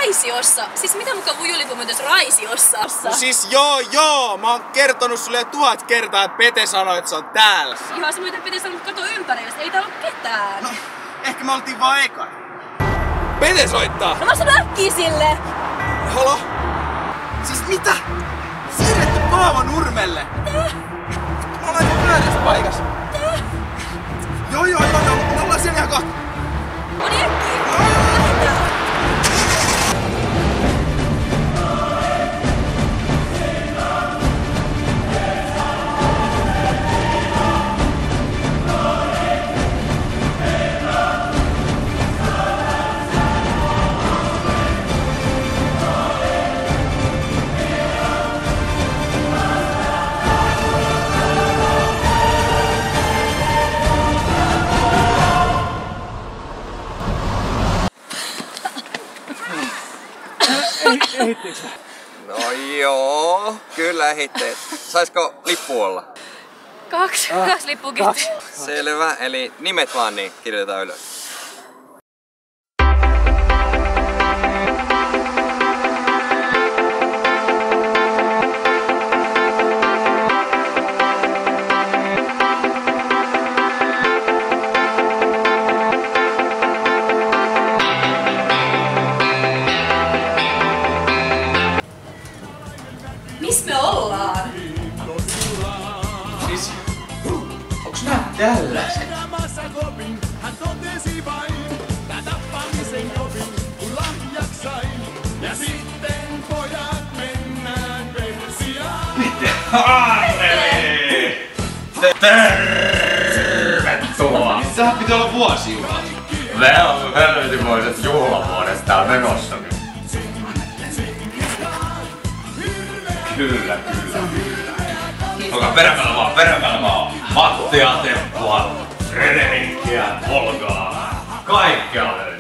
Raisiossa? Siis mitä mukaan Vujulipu myös Raisiossa? No siis joo, mä oon kertonut sulle jo 1000 kertaa, että Pete sanoi, että se on täällä. Ihan se mitä Pete sanoi, kato ympärillä, ei täällä oo ketään. No, ehkä me oltiin vaan eka. Pete soittaa! No mä sanon äkkiä sille! Halo? Siis mitä? Siirretty Paavo Nurmelle! Mä olen aivan väärässä paikassa. Joo, me ollaan siellä ihan kohta. No niin äkkiä! Lähdetään! Ehittiinkö sä? No joo, kyllä ehitteet. Saisko lippu olla? Kaksi lippua kiitti. Selvä, eli nimet vaan niin kirjoitetaan ylös. Missä me ollaan? Siis, onks nää tällaiset? Anneli! Tervetuloa! Tähän pitää olla vuosijuhla. Me on helvetimoiset juhlavuodet täällä menossa. Kyllä. Olkaa perämällä vaan. Mattia, Teppua, Frederikkiä, Volgaa. Kaikkea löytyy.